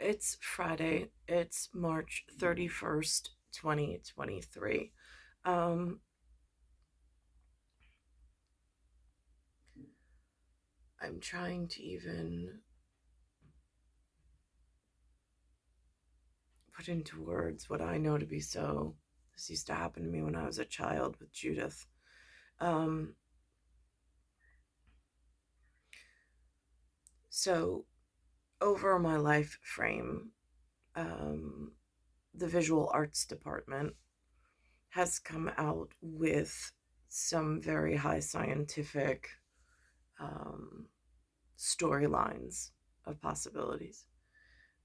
It's Friday. It's March 31st, 2023. Um, I'm trying to even put into words what I know to be so. This used to happen to me when I was a child with Judith. Um, so, over my life frame, um, the visual arts department has come out with some very high scientific um, storylines of possibilities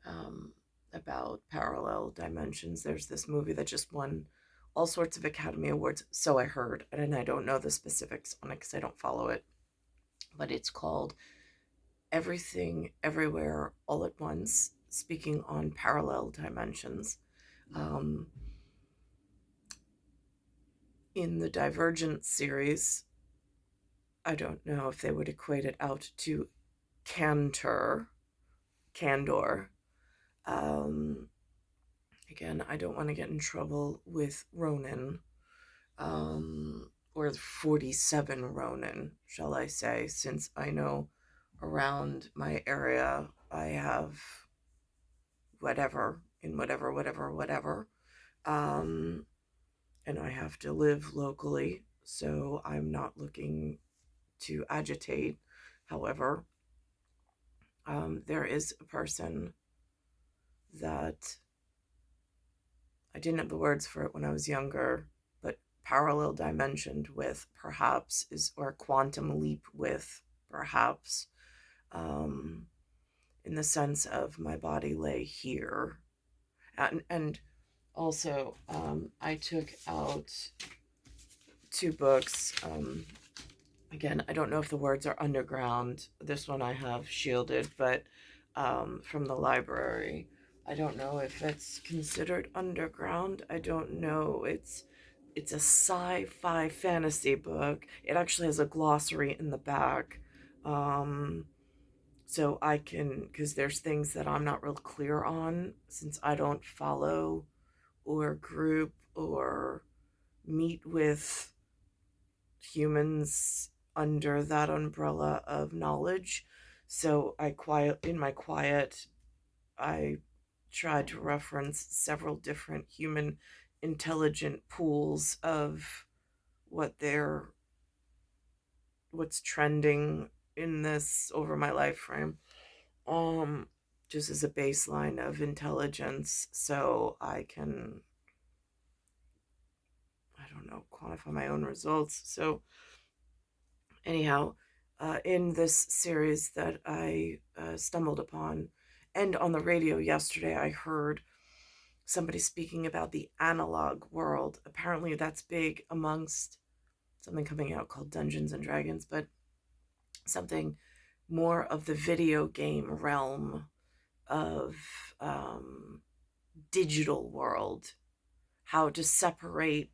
um, about parallel dimensions. There's this movie that just won all sorts of Academy Awards, so I heard, and I don't know the specifics on it because I don't follow it, but it's called Everything, Everywhere, All at Once, speaking on parallel dimensions. Um, in the Divergent series, I don't know if they would equate it out to candor. Um, Again, I don't want to get in trouble with Ronin, or 47 Ronin, shall I say, since I know around my area I have whatever, in whatever. Um, and I have to live locally, so I'm not looking to agitate. However, there is a person that I didn't have the words for it when I was younger, but parallel dimensioned with perhaps is, or quantum leap with perhaps, um, in the sense of my body lay here. And also, I took out two books. Again, I don't know if the words are underground. This one I have shielded, but from the library. I don't know if it's considered underground. I don't know. It's a sci-fi fantasy book. It actually has a glossary in the back. Um, so I can, because there's things that I'm not real clear on since I don't follow or group or meet with humans under that umbrella of knowledge. So in my quiet, I tried to reference several different human intelligent pools of what they're what's trending in this over my life frame. Um just as a baseline of intelligence so I can, I don't know, quantify my own results. So anyhow, in this series that I stumbled upon, and on the radio yesterday, I heard somebody speaking about the analog world. Apparently, that's big amongst something coming out called Dungeons and Dragons, but something more of the video game realm of um, digital world. How to separate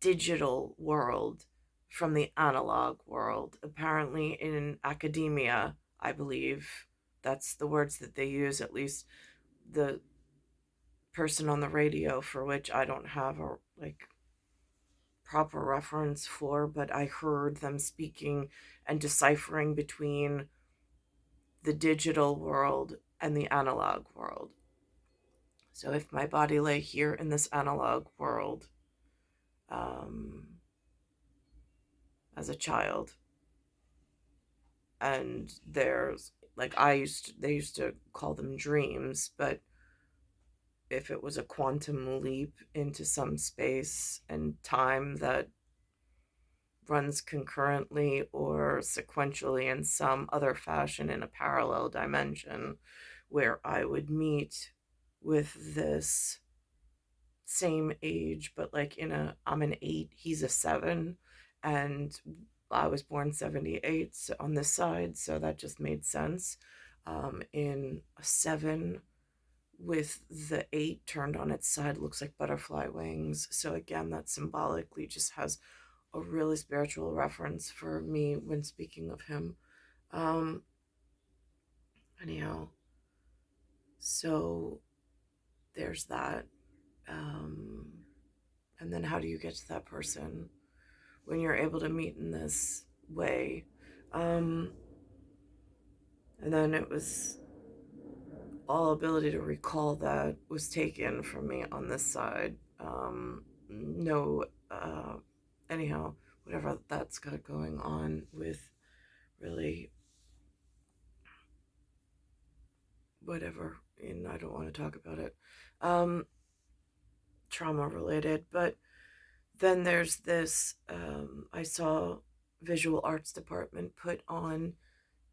digital world from the analog world. Apparently, in academia, I believe that's the words that they use, at least the person on the radio, for which I don't have a proper reference for, but I heard them speaking and deciphering between the digital world and the analog world. So if my body lay here in this analog world, um, as a child, and there's like they used to call them dreams, but if it was a quantum leap into some space and time that runs concurrently or sequentially in some other fashion in a parallel dimension where I would meet with this same age, but like I'm an 8, he's a 7, and I was born 78 on this side, so that just made sense. In a 7 with the 8 turned on its side looks like butterfly wings. So again, that symbolically just has a really spiritual reference for me when speaking of him. Um, anyhow, So there's that. Um, and then how do you get to that person when you're able to meet in this way? Um, and then it was all ability to recall that was taken from me on this side. No, anyhow, whatever that's got going on with really whatever, and I don't want to talk about it, trauma related. But then there's this, I saw visual arts department put on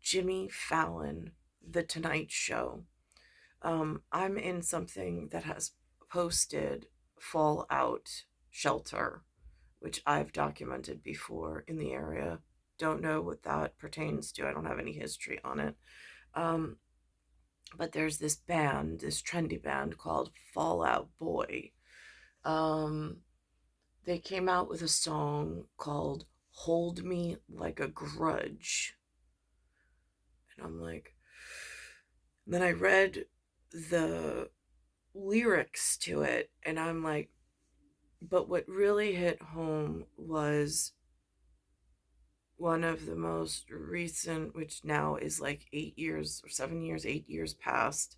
Jimmy Fallon, The Tonight Show. I'm in something that has posted Fallout shelter, which I've documented before in the area. Don't know what that pertains to. I don't have any history on it. Um, but there's this band, this trendy band called Fallout Boy. Um, they came out with a song called Hold Me Like a Grudge. And I'm like, and then I read the lyrics to it, and I'm like, but what really hit home was one of the most recent, which now is like 8 years or 7 years, 8 years past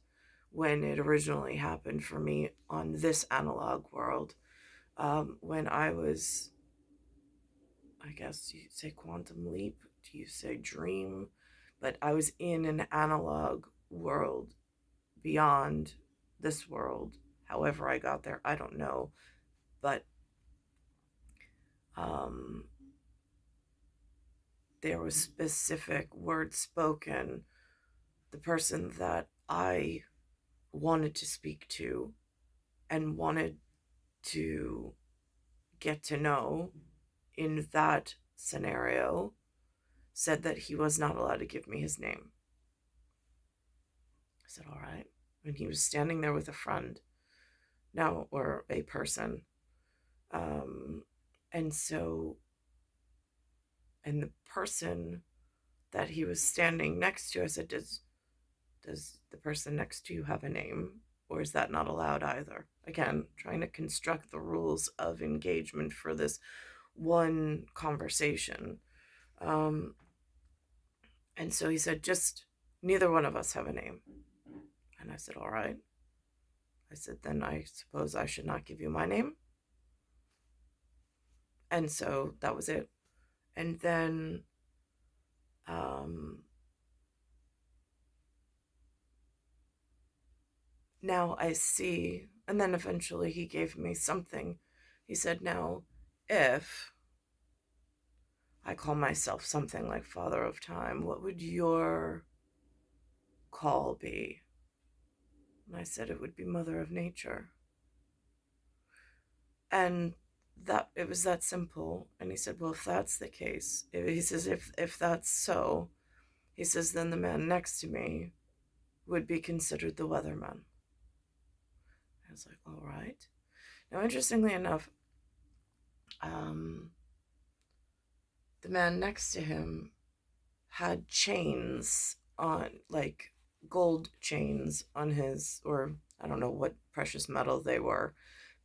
when it originally happened for me on this analog world. When I was, I guess you say quantum leap, do you say dream? But I was in an analog world beyond this world. However, I got there, I don't know. But um, there was specific words spoken. The person that I wanted to speak to and wanted to get to know in that scenario said that he was not allowed to give me his name. I said, all right. And he was standing there with a friend now, or a person. Um, and so, and the person that he was standing next to, I said, does the person next to you have a name? Or is that not allowed either? Again, trying to construct the rules of engagement for this one conversation. Um, and so he said, just neither one of us have a name. And I said, all right. I said, then I suppose I should not give you my name. And so that was it. And then now I see, and then eventually he gave me something. He said, now, if I call myself something like Father of Time, what would your call be? And I said, it would be Mother of Nature. And that it was that simple. And he said, well, if that's the case, he says, if that's so, he says, then the man next to me would be considered the Weatherman. I was like, all right. Now, interestingly enough, the man next to him had chains on, like gold chains on his, or I don't know what precious metal they were,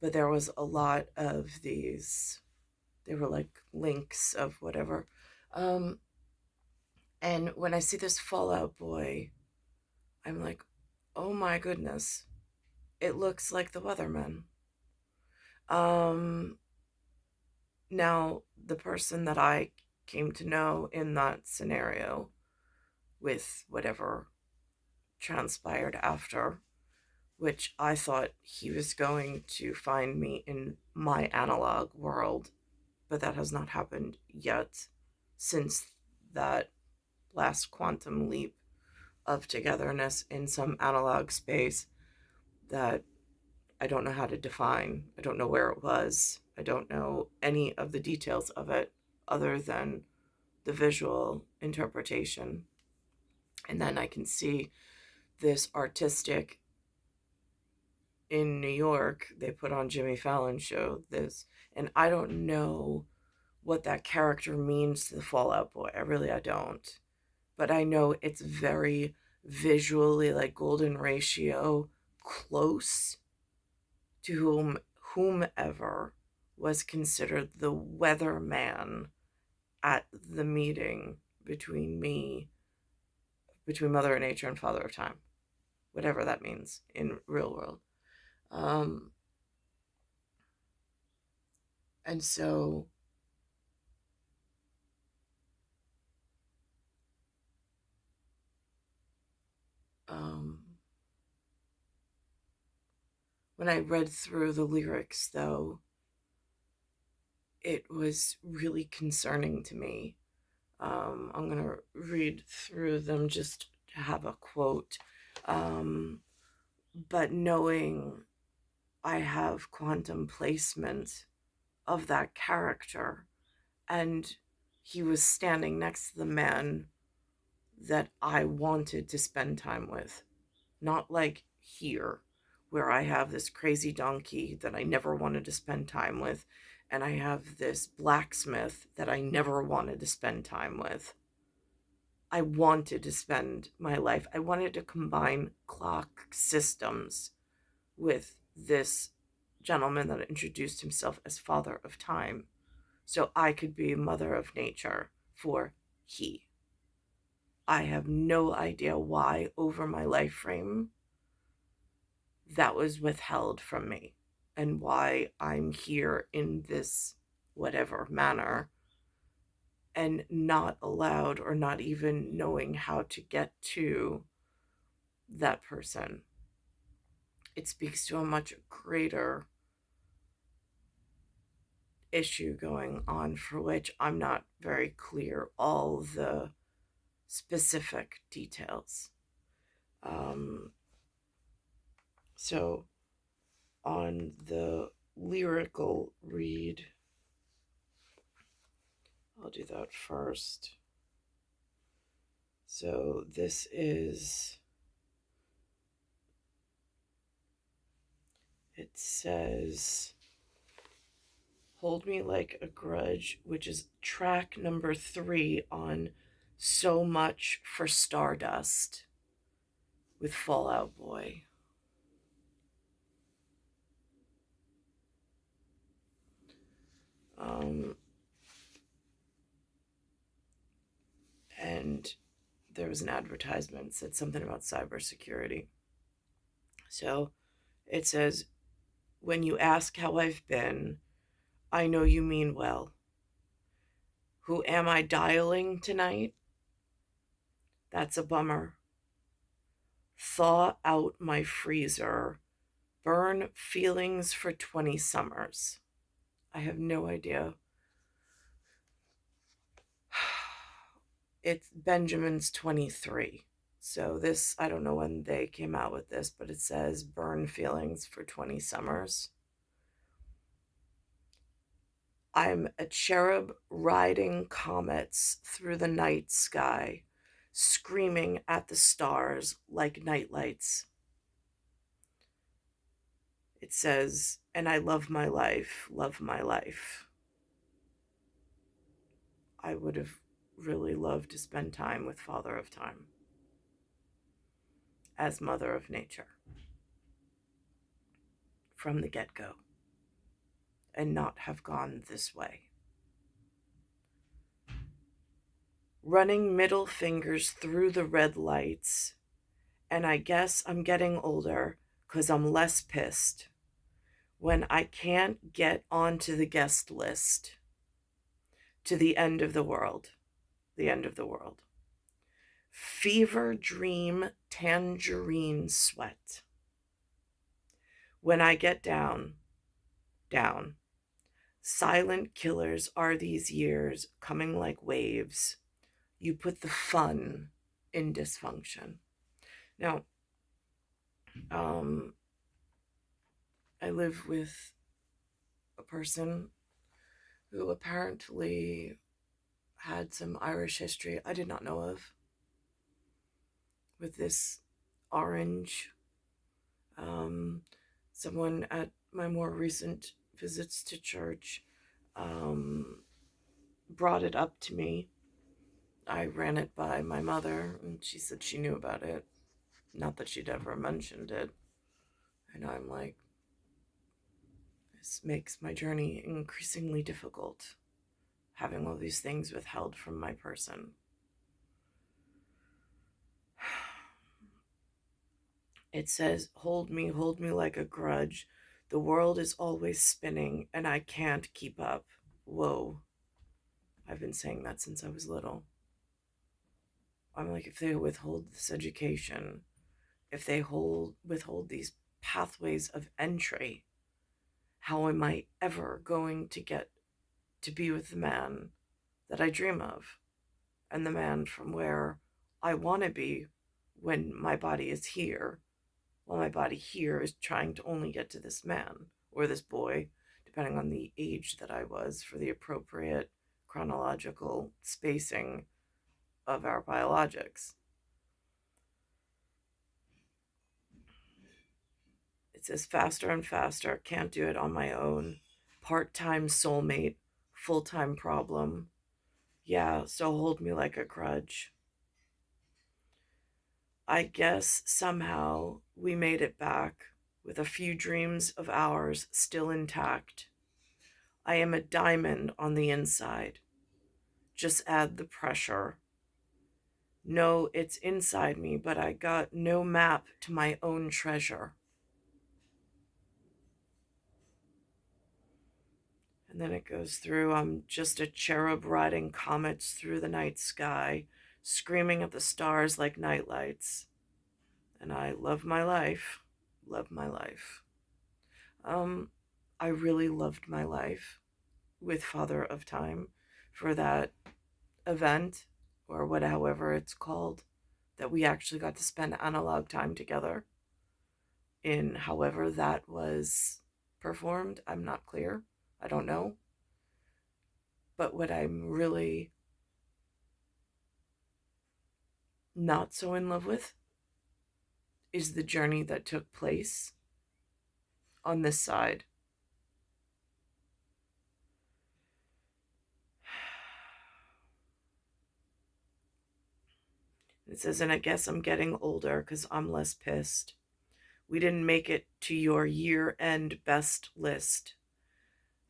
but there was a lot of these. They were like links of whatever. And when I see this Fallout Boy, I'm like, oh my goodness, it looks like the Weatherman. Um, Now, the person that I came to know in that scenario, with whatever transpired after, which I thought he was going to find me in my analog world, but that has not happened yet since that last quantum leap of togetherness in some analog space that I don't know how to define. I don't know where it was. I don't know any of the details of it other than the visual interpretation. And then I can see this artistic in New York. They put on Jimmy Fallon show this, and I don't know what that character means to the Fallout Boy. I don't. But I know it's very visually like golden ratio close to whomever was considered the weatherman at the meeting between Mother Nature and Father of Time, whatever that means in real world. Um, and so um, when I read through the lyrics, though, it was really concerning to me. I'm going to read through them just to have a quote. But knowing I have quantum placement of that character, and he was standing next to the man that I wanted to spend time with, not like here, where I have this crazy donkey that I never wanted to spend time with, and I have this blacksmith that I never wanted to spend time with. I wanted to spend my life, I wanted to combine clock systems with this gentleman that introduced himself as Father of Time, so I could be Mother of Nature for he. I have no idea why over my life frame that was withheld from me, and why I'm here in this whatever manner and not allowed, or not even knowing how to get to that person. It speaks to a much greater issue going on, for which I'm not very clear all the specific details. Um, so on the lyrical read, I'll do that first. So this is, it says, Hold Me Like a Grudge, which is track number 3 on So Much for Stardust with Fall Out Boy. And there was an advertisement that said something about cybersecurity. So it says, when you ask how I've been, I know you mean well. Who am I dialing tonight? That's a bummer. Thaw out my freezer. Burn feelings for 20 summers. I have no idea. It's Benjamin's 23. So this, I don't know when they came out with this, but it says burn feelings for 20 summers. I'm a cherub riding comets through the night sky, screaming at the stars like nightlights. It says, and I love my life, love my life. I would have really loved to spend time with Father of Time as Mother of Nature from the get-go, and not have gone this way. Running middle fingers through the red lights, and I guess I'm getting older 'cause I'm less pissed when I can't get onto the guest list to the end of the world, the end of the world. Fever dream tangerine sweat. When I get down, down. Silent killers are these years coming like waves. You put the fun in dysfunction. Now, I live with a person who apparently had some Irish history I did not know of with this orange. Someone at my more recent visits to church brought it up to me. I ran it by my mother, and she said she knew about it. Not that she'd ever mentioned it. And I'm like, this makes my journey increasingly difficult, having all these things withheld from my person. It says, hold me like a grudge. The world is always spinning and I can't keep up. Whoa. I've been saying that since I was little. I'm like, if they withhold this education, if they withhold these pathways of entry, how am I ever going to get to be with the man that I dream of and the man from where I want to be when my body is here, while my body here is trying to only get to this man or this boy, depending on the age that I was for the appropriate chronological spacing of our biologics. It says faster and faster, can't do it on my own. Part-time soulmate, full-time problem. Yeah, so hold me like a grudge. I guess somehow we made it back with a few dreams of ours still intact. I am a diamond on the inside. Just add the pressure. No, it's inside me, but I got no map to my own treasure. And then it goes through, I'm just a cherub riding comets through the night sky, screaming at the stars like nightlights. And I love my life. Love my life. Um, I really loved my life with Father of Time for that event, or what, however it's called, that we actually got to spend analog time together in, however that was performed. I'm not clear. I don't know. But what I'm really not so in love with is the journey that took place on this side. It says, and I guess I'm getting older because I'm less pissed. We didn't make it to your year-end best list.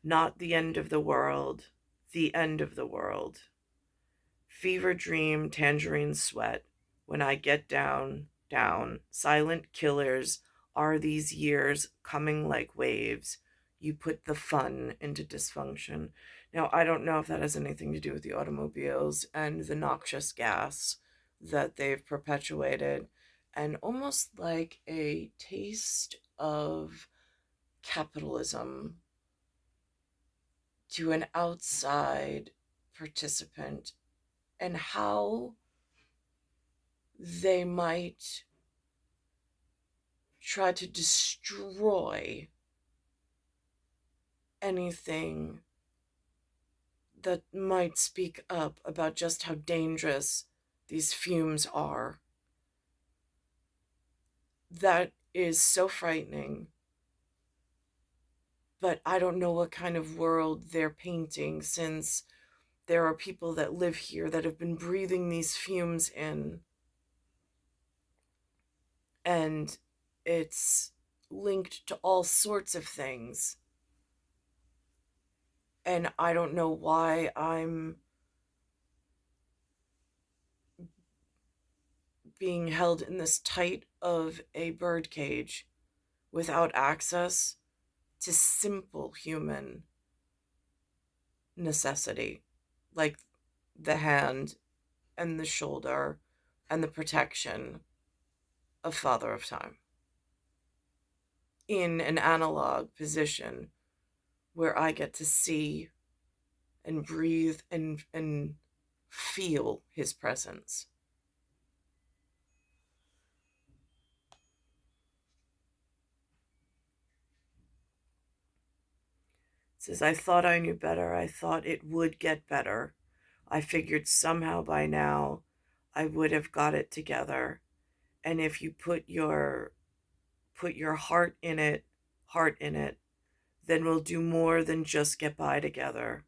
Not the end of the world, the end of the world. Fever dream, tangerine sweat. When I get down, down. Silent killers are these years coming like waves. You put the fun into dysfunction. Now, I don't know if that has anything to do with the automobiles and the noxious gas that they've perpetuated, and almost like a taste of capitalism to an outside participant, and how they might try to destroy anything that might speak up about just how dangerous these fumes are. That is so frightening. But I don't know what kind of world they're painting, since there are people that live here that have been breathing these fumes in. And it's linked to all sorts of things. And I don't know why I'm being held in this tight of a bird cage without access to simple human necessity, like the hand and the shoulder and the protection of Father of Time, in an analog position where I get to see and breathe and feel his presence. It says, I thought I knew better. I thought it would get better. I figured somehow by now I would have got it together. And if you put your heart in it, then we'll do more than just get by together.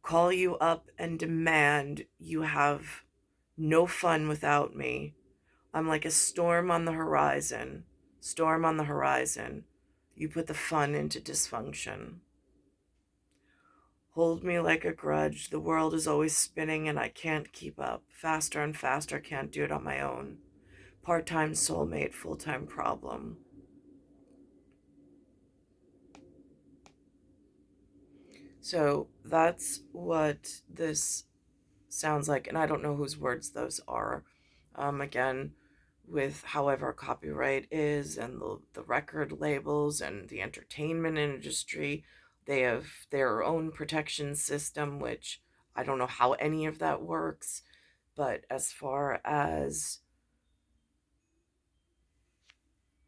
Call you up and demand you have no fun without me. I'm like a storm on the horizon. Storm on the horizon. You put the fun into dysfunction. Hold me like a grudge. The world is always spinning and I can't keep up. Faster and faster, can't do it on my own. Part-time soulmate, full-time problem. So that's what this sounds like, and I don't know whose words those are. Again, with however copyright is and the record labels and the entertainment industry, they have their own protection system, which I don't know how any of that works. But as far as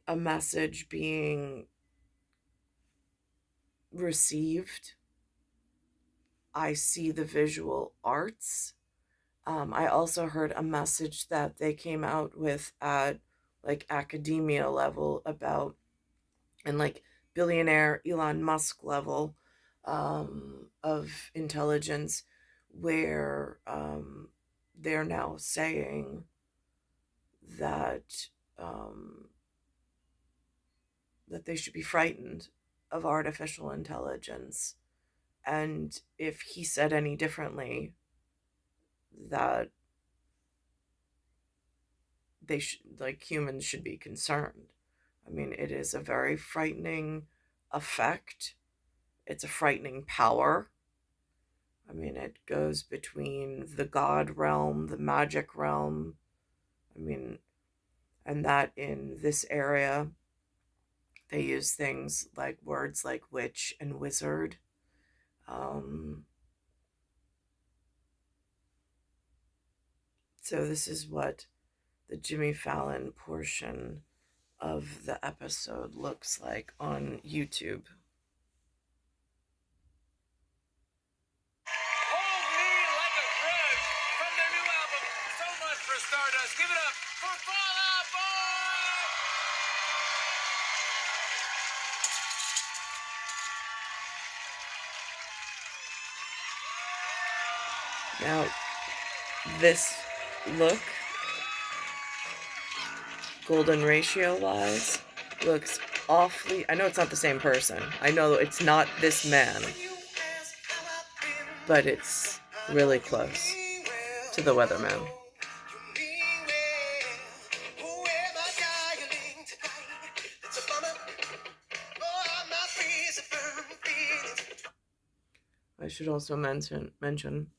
a message being received, I see the visual arts. I also heard a message that they came out with at like academia level about, and like billionaire Elon Musk level of intelligence, where they're now saying that um, that they should be frightened of artificial intelligence, and if he said any differently, that they should, like, humans should be concerned. I mean, it is a very frightening effect. It's a frightening power. I mean, it goes between the god realm, the magic realm. I mean, and that in this area, they use things like words like witch and wizard. Um, so this is what the Jimmy Fallon portion of the episode looks like on YouTube. Hold Me Like a Grudge from their new album, So Much for Stardust. Give it up for Fallout Boy! Now, this look, golden ratio wise, looks awfully. I know it's not the same person. I know it's not this man, but it's really close to the Weatherman. I should also mention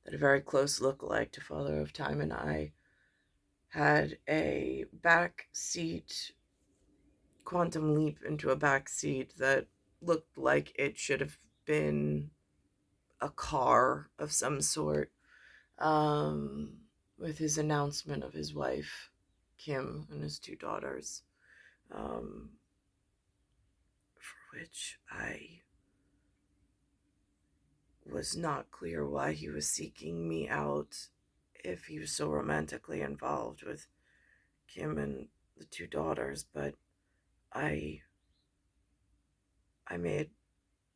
that a very close lookalike to Father of Time and I had a back seat quantum leap into a back seat that looked like it should have been a car of some sort, with his announcement of his wife, Kim, and his two daughters, for which I was not clear why he was seeking me out if he was so romantically involved with Kim and the two daughters, but I made,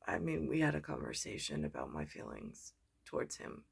I mean, we had a conversation about my feelings towards him.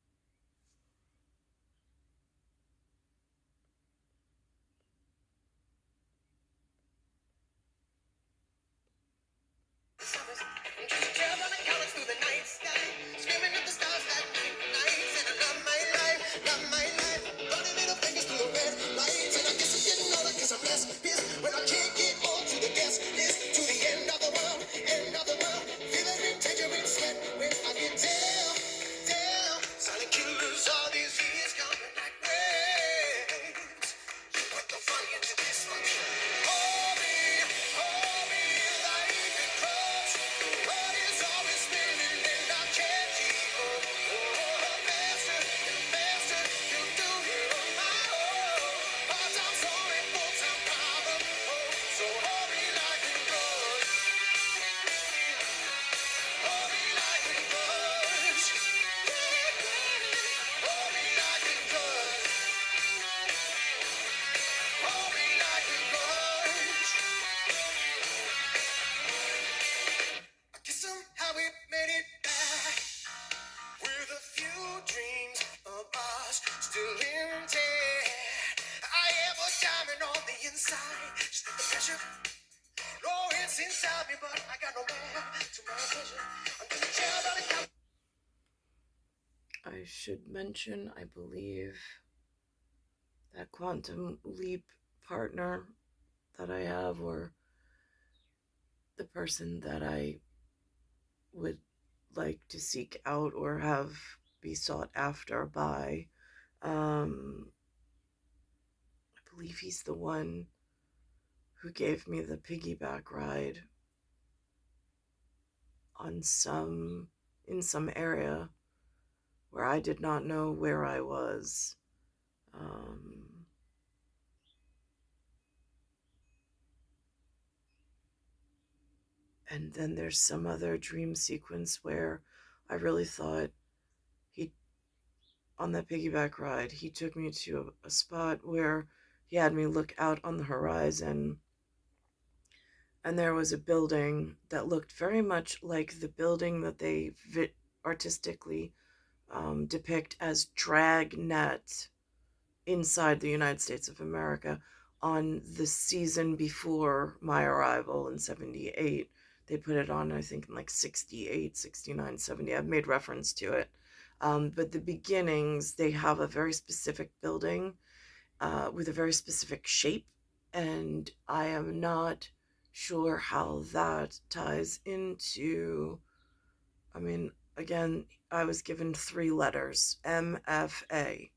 side. Just let the pressure roll inside me, but I got nowhere to my attention. I'm just chill about it. I should mention, I believe, that quantum leap partner that I have, or the person that I would like to seek out or have be sought after by, I believe he's the one who gave me the piggyback ride on in some area where I did not know where I was. And then there's some other dream sequence where I really thought he, on that piggyback ride, he took me to a spot where he had me look out on the horizon, and there was a building that looked very much like the building that they artistically depict as Dragnet inside the United States of America on the season before my arrival in 78. They put it on, I think, in like 68, 69, 70. I've made reference to it. But the beginnings, they have a very specific building with a very specific shape, and I am not sure how that ties into. I mean, again, I was given 3 letters, MFA.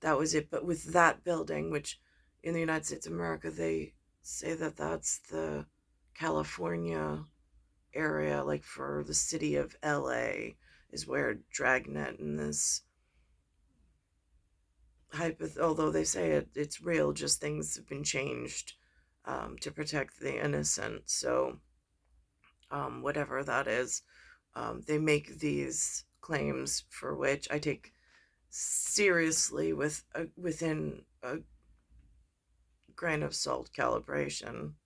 That was it. But with that building, which in the United States of America, they say that that's the California area, like for the city of LA, is where Dragnet and this although they say it's real, just things have been changed to protect the innocent. So, whatever that is, they make these claims for which I take seriously within a grain of salt calibration.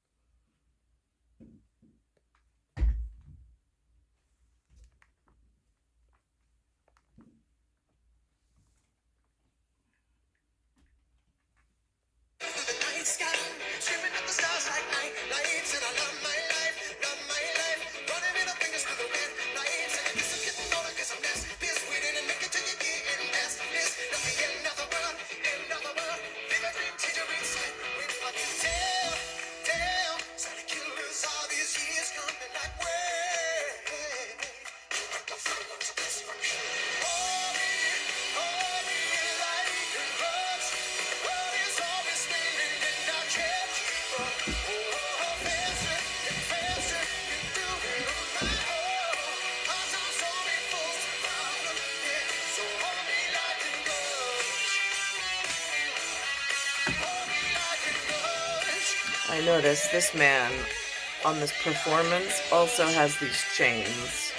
I noticed this man on this performance also has these chains.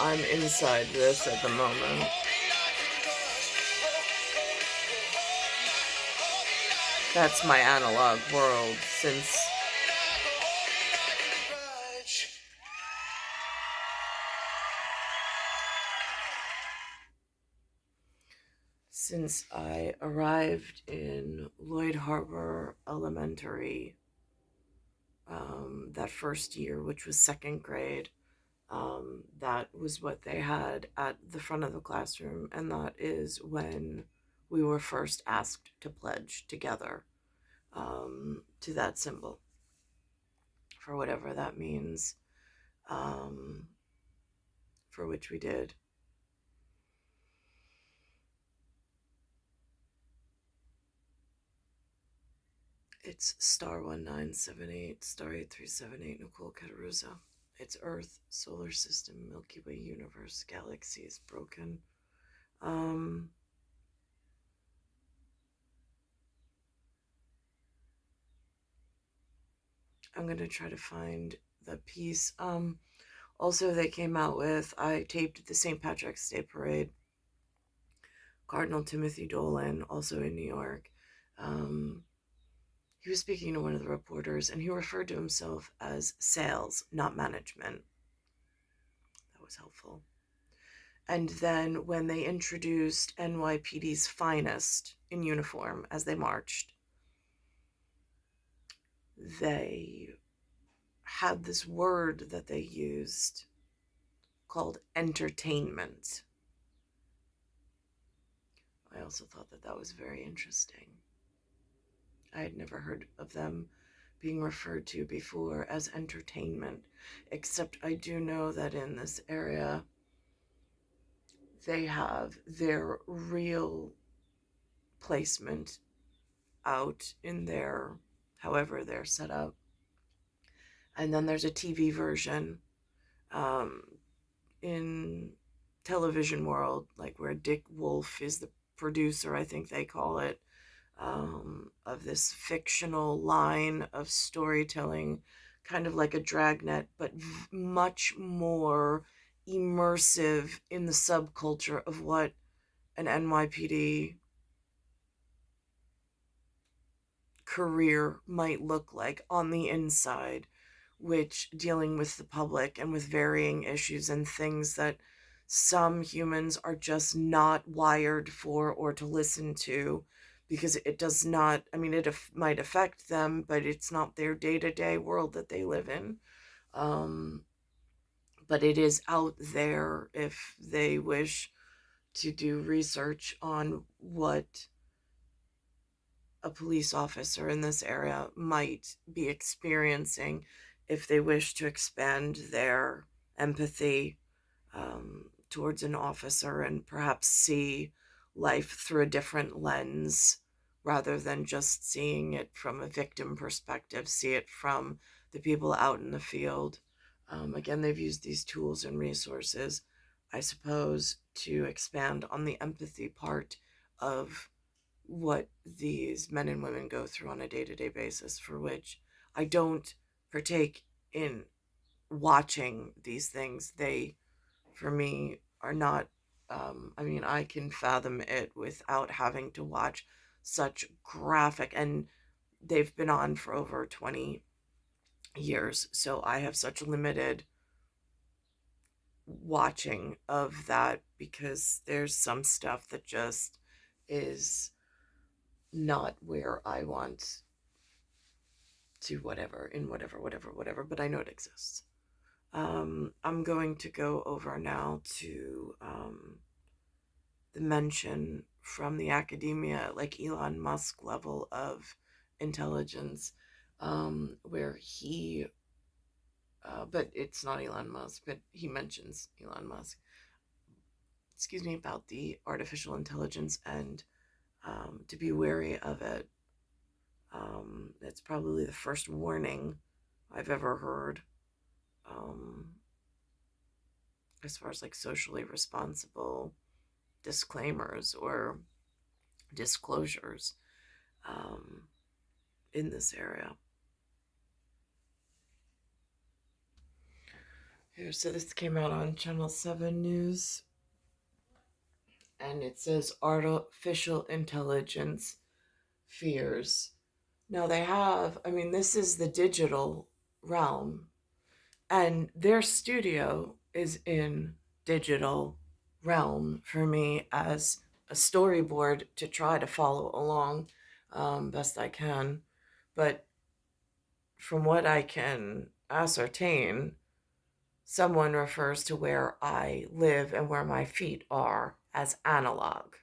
I'm inside this at the moment. That's my analog world since I arrived in Lloyd Harbor Elementary that first year, which was second grade. That was what they had at the front of the classroom, and that is when we were first asked to pledge together to that symbol, for whatever that means, for which we did. It's star 1978, star 8378, Nicole, Cattaruzza. It's Earth, solar system, Milky Way universe, galaxies, broken. Um, I'm going to try to find the piece. Also, they came out with, I taped the St. Patrick's Day Parade, Cardinal Timothy Dolan, also in New York. Um, he was speaking to one of the reporters, and he referred to himself as sales, not management. That was helpful. And then when they introduced NYPD's finest in uniform as they marched, they had this word that they used called entertainment. I also thought that that was very interesting. I had never heard of them being referred to before as entertainment, except I do know that in this area they have their real placement out in their, however they're set up. And then there's a TV version um, in television world, like where Dick Wolf is the producer, I think they call it, of this fictional line of storytelling, kind of like a dragnet, but much more immersive in the subculture of what an NYPD career might look like on the inside, which dealing with the public and with varying issues and things that some humans are just not wired for or to listen to because it does not, I mean, might affect them, but it's not their day to day world that they live in. Um, but it is out there if they wish to do research on what a police officer in this area might be experiencing if they wish to expand their empathy towards an officer and perhaps see life through a different lens rather than just seeing it from a victim perspective, see it from the people out in the field. Again, they've used these tools and resources, I suppose, to expand on the empathy part of what these men and women go through on a day-to-day basis, for which I don't partake in watching these things. They, for me, are not, I mean, I can fathom it without having to watch such graphic, and they've been on for over 20 years, so I have such limited watching of that because there's some stuff that just is not where I want to whatever, in whatever, but I know it exists. I'm going to go over now to the mention from the academia, like Elon Musk level of intelligence, where he, but it's not Elon Musk, but he mentions Elon Musk, excuse me, about the artificial intelligence and to be wary of it. It's probably the first warning I've ever heard um, as far as like socially responsible disclaimers or disclosures um, in this area. Here, so this came out on Channel 7 News, and it says artificial intelligence fears. Now they have, I mean, this is the digital realm, and their studio is in digital realm for me as a storyboard to try to follow along best I can. But from what I can ascertain, someone refers to where I live and where my feet are as analog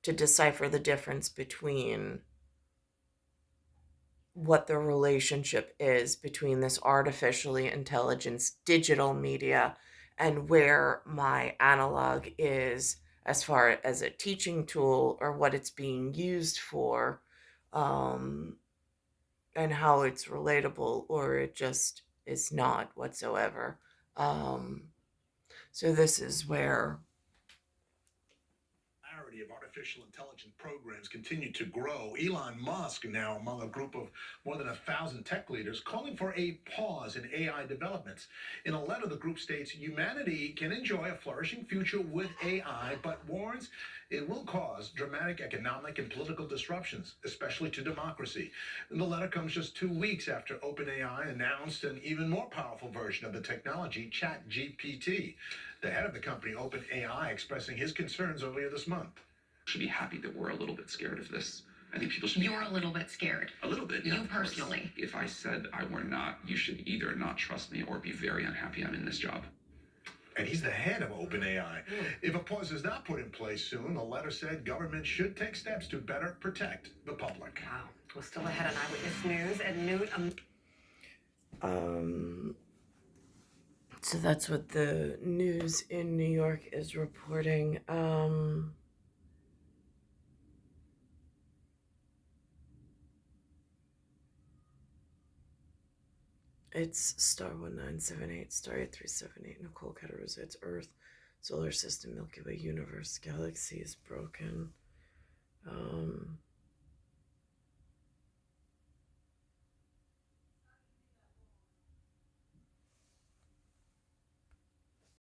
to decipher the difference between what the relationship is between this artificially intelligence digital media and where my analog is as far as a teaching tool or what it's being used for, um, and how it's relatable or it just is not whatsoever. So this is where Of artificial intelligence programs continue to grow. Elon Musk now among a group of more than 1,000 tech leaders calling for a pause in AI developments. In a letter, the group states humanity can enjoy a flourishing future with AI, but warns it will cause dramatic economic and political disruptions, especially to democracy. And the letter comes just 2 weeks after OpenAI announced an even more powerful version of the technology, ChatGPT. The head of the company, OpenAI, expressing his concerns earlier this month. Should be happy that we're a little bit scared of this. I think people should. You're a little bit scared. A little bit, yeah. You personally. If I said I were not, you should either not trust me or be very unhappy I'm in this job. And he's the head of OpenAI. If a pause is not put in place soon, the letter said government should take steps to better protect the public. Wow. We're still ahead on Eyewitness News at noon. So that's what the news in New York is reporting. It's star 1978, star 8378, Nicole, Cattaruzza, it's Earth, solar system, Milky Way, universe, galaxy is broken.